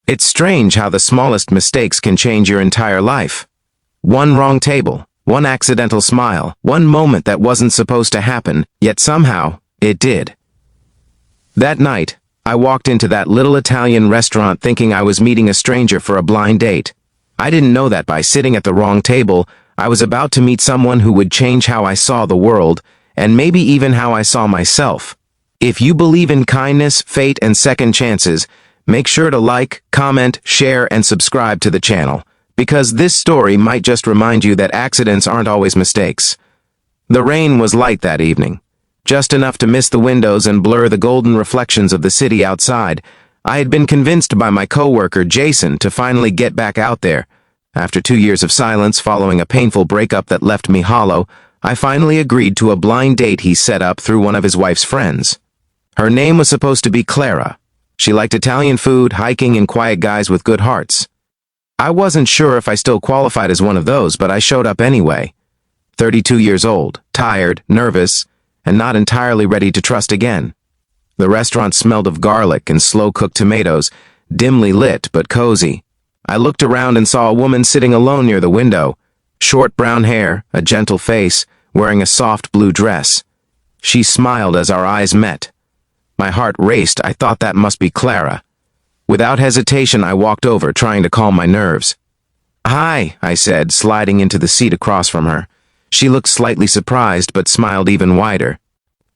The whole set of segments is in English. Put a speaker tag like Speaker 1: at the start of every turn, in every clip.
Speaker 1: It's strange how the smallest mistakes can change your entire life. One wrong table, one accidental smile, one moment that wasn't supposed to happen, yet somehow, it did. That night, I walked into that little Italian restaurant thinking I was meeting a stranger for a blind date. I didn't know that by sitting at the wrong table, I was about to meet someone who would change how I saw the world, and maybe even how I saw myself. If you believe in kindness, fate, and second chances, make sure to like, comment, share, and subscribe to the channel, because this story might just remind you that accidents aren't always mistakes. The rain was light that evening, just enough to miss the windows and blur the golden reflections of the city outside. I had been convinced by my coworker Jason to finally get back out there. After 2 years of silence following a painful breakup that left me hollow, I finally agreed to a blind date he set up through one of his wife's friends. Her name was supposed to be Clara. She liked Italian food, hiking, and quiet guys with good hearts. I wasn't sure if I still qualified as one of those, but I showed up anyway. 32 years old, tired, nervous, and not entirely ready to trust again. The restaurant smelled of garlic and slow-cooked tomatoes, dimly lit but cozy. I looked around and saw a woman sitting alone near the window. Short brown hair, a gentle face, wearing a soft blue dress. She smiled as our eyes met. My heart raced. I thought that must be Clara. Without hesitation, I walked over, trying to calm my nerves. "Hi," I said, sliding into the seat across from her. She looked slightly surprised, but smiled even wider.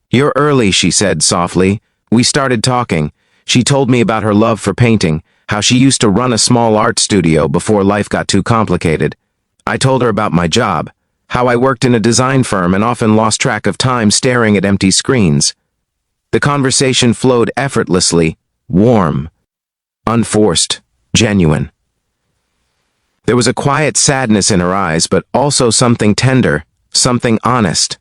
Speaker 1: "You're early," she said softly. We started talking. She told me about her love for painting, how she used to run a small art studio before life got too complicated. I told her about my job, how I worked in a design firm and often lost track of time staring at empty screens. The conversation flowed effortlessly, warm, unforced, genuine. There was a quiet sadness in her eyes, but also something tender, something honest.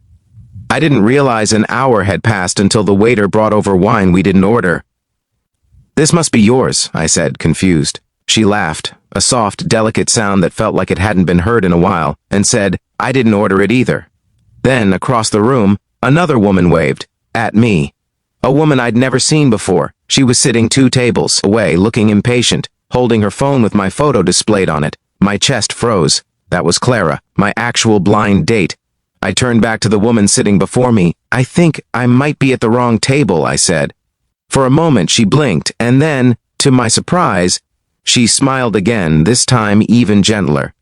Speaker 1: I didn't realize an hour had passed until the waiter brought over wine we didn't order. "This must be yours," I said, confused. She laughed, a soft, delicate sound that felt like it hadn't been heard in a while, and said, "I didn't order it either." Then, across the room, another woman waved, at me. A woman I'd never seen before. She was sitting 2 tables away, looking impatient, holding her phone with my photo displayed on it. My chest froze. That was Clara, my actual blind date. I turned back to the woman sitting before me. "I think I might be at the wrong table," I said. For a moment she blinked, and then, to my surprise, she smiled again, this time even gentler.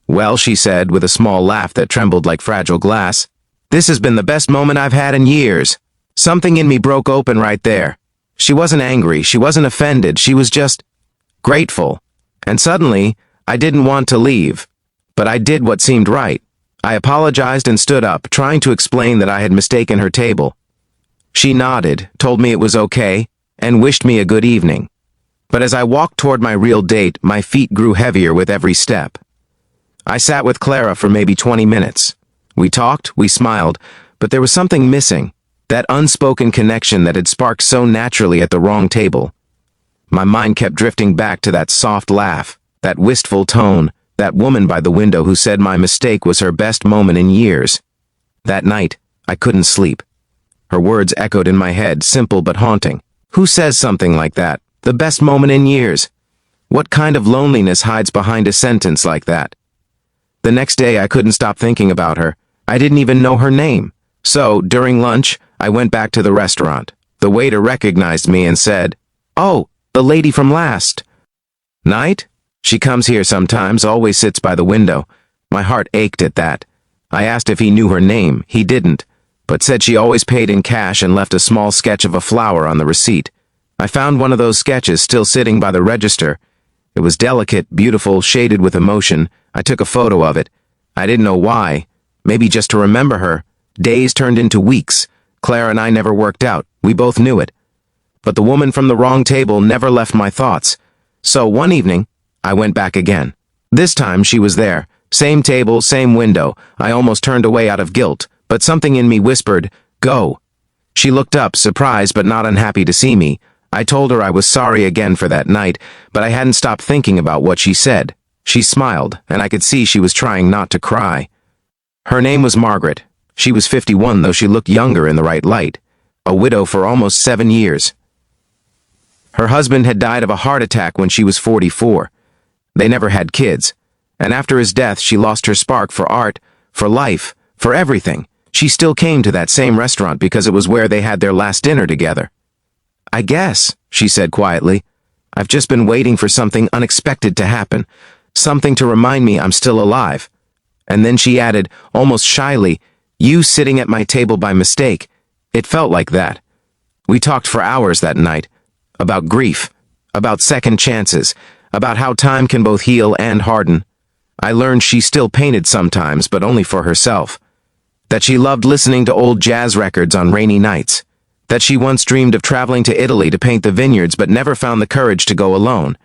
Speaker 1: "Well," she said with a small laugh that trembled like fragile glass, "this has been the best moment I've had in years." Something in me broke open right there. She wasn't angry, she wasn't offended, she was just grateful. And suddenly, I didn't want to leave. But I did what seemed right. I apologized and stood up, trying to explain that I had mistaken her table. She nodded, told me it was okay, and wished me a good evening. But as I walked toward my real date, my feet grew heavier with every step. I sat with Clara for maybe 20 minutes. We talked, we smiled, but there was something missing. That unspoken connection that had sparked so naturally at the wrong table. My mind kept drifting back to that soft laugh, that wistful tone, that woman by the window who said my mistake was her best moment in years. That night, I couldn't sleep. Her words echoed in my head, simple but haunting. Who says something like that? The best moment in years? What kind of loneliness hides behind a sentence like that? The next day, I couldn't stop thinking about her. I didn't even know her name. So, during lunch, I went back to the restaurant. The waiter recognized me and said, "Oh, the lady from last night? She comes here sometimes, always sits by the window." My heart ached at that. I asked if he knew her name. He didn't, but said she always paid in cash and left a small sketch of a flower on the receipt. I found one of those sketches still sitting by the register. It was delicate, beautiful, shaded with emotion. I took a photo of it. I didn't know why. Maybe just to remember her. Days turned into weeks. Clara and I never worked out. We both knew it. But the woman from the wrong table never left my thoughts. So one evening, I went back again. This time she was there. Same table, same window. I almost turned away out of guilt, but something in me whispered, "Go." She looked up, surprised but not unhappy to see me. I told her I was sorry again for that night, but I hadn't stopped thinking about what she said. She smiled, and I could see she was trying not to cry. Her name was Margaret. She was 51, though she looked younger in the right light. A widow for almost 7 years. Her husband had died of a heart attack when she was 44. They never had kids. And after his death, she lost her spark for art, for life, for everything. She still came to that same restaurant because it was where they had their last dinner together. "I guess," she said quietly, "I've just been waiting for something unexpected to happen, something to remind me I'm still alive." And then she added, almost shyly, "You sitting at my table by mistake." It felt like that. We talked for hours that night, about grief, about second chances, about how time can both heal and harden. I learned she still painted sometimes, but only for herself. That she loved listening to old jazz records on rainy nights. That she once dreamed of traveling to Italy to paint the vineyards but never found the courage to go alone.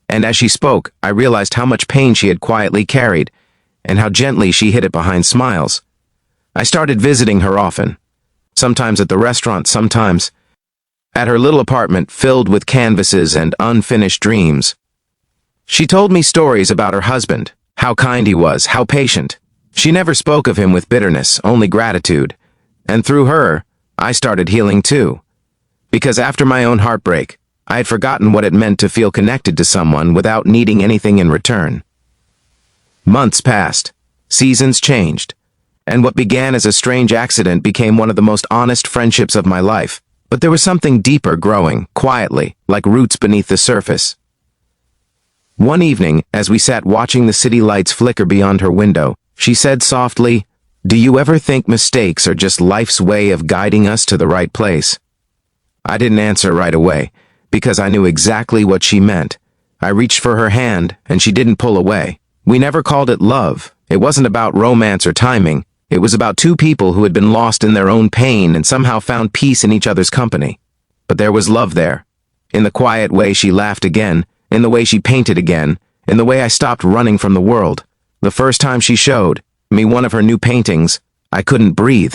Speaker 1: And as she spoke, I realized how much pain she had quietly carried, and how gently she hid it behind smiles. I started visiting her often. Sometimes at the restaurant, sometimes at her little apartment filled with canvases and unfinished dreams. She told me stories about her husband, how kind he was, how patient. She never spoke of him with bitterness, only gratitude. And through her, I started healing too. Because after my own heartbreak, I had forgotten what it meant to feel connected to someone without needing anything in return. Months passed. Seasons changed. And what began as a strange accident became one of the most honest friendships of my life. But there was something deeper growing, quietly, like roots beneath the surface. One evening, as we sat watching the city lights flicker beyond her window, she said softly, "Do you ever think mistakes are just life's way of guiding us to the right place?" I didn't answer right away, because I knew exactly what she meant. I reached for her hand, and she didn't pull away. We never called it love. It wasn't about romance or timing. It was about two people who had been lost in their own pain and somehow found peace in each other's company. But there was love there. In the quiet way she laughed again, in the way she painted again, in the way I stopped running from the world. The first time she showed me one of her new paintings, I couldn't breathe.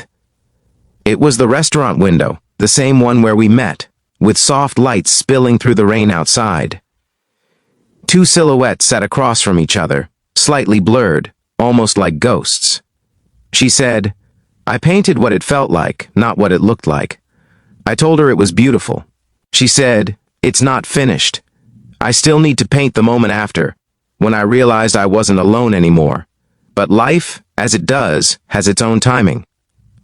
Speaker 1: It was the restaurant window, the same one where we met, with soft lights spilling through the rain outside. Two silhouettes sat across from each other, slightly blurred, almost like ghosts. She said, "I painted what it felt like, not what it looked like." I told her it was beautiful. She said, "It's not finished. I still need to paint the moment after," when I realized I wasn't alone anymore. But life, as it does, has its own timing.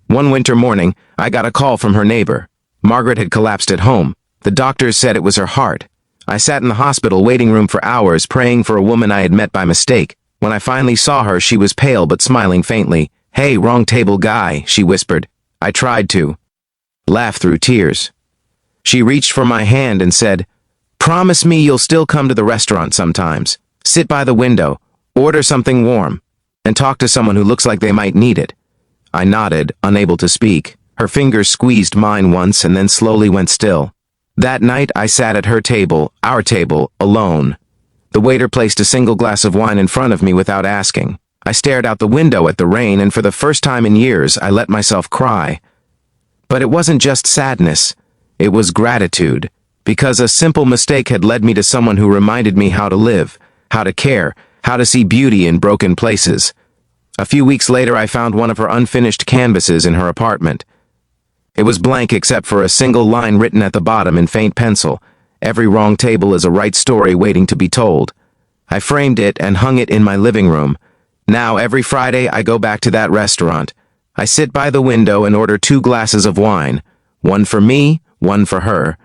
Speaker 1: One winter morning, I got a call from her neighbor. Margaret had collapsed at home. The doctors said it was her heart. I sat in the hospital waiting room for hours, praying for a woman I had met by mistake. When I finally saw her, she was pale but smiling faintly. "Hey, wrong table guy," she whispered. I tried to laugh through tears. She reached for my hand and said, "Promise me you'll still come to the restaurant sometimes. Sit by the window, order something warm, and talk to someone who looks like they might need it." I nodded, unable to speak. Her fingers squeezed mine once and then slowly went still. That night I sat at her table, our table, alone. The waiter placed a single glass of wine in front of me without asking. I stared out the window at the rain, and for the first time in years, I let myself cry. But it wasn't just sadness. It was gratitude, because a simple mistake had led me to someone who reminded me how to live, how to care, how to see beauty in broken places. A few weeks later, I found one of her unfinished canvases in her apartment. It was blank except for a single line written at the bottom in faint pencil. "Every wrong table is a right story waiting to be told." I framed it and hung it in my living room. Now, every Friday, I go back to that restaurant. I sit by the window and order 2 glasses of wine. One for me, one for her.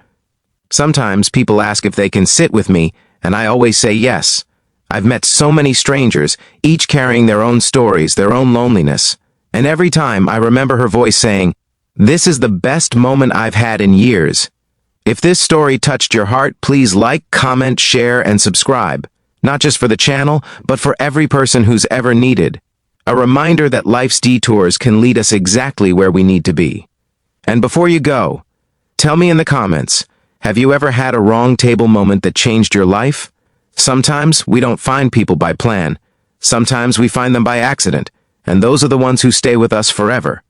Speaker 1: Sometimes people ask if they can sit with me, and I always say yes. I've met so many strangers, each carrying their own stories, their own loneliness. And every time I remember her voice saying, "This is the best moment I've had in years." If this story touched your heart, please like, comment, share, and subscribe. Not just for the channel, but for every person who's ever needed. A reminder that life's detours can lead us exactly where we need to be. And before you go, tell me in the comments, have you ever had a wrong table moment that changed your life? Sometimes we don't find people by plan. Sometimes we find them by accident, and those are the ones who stay with us forever.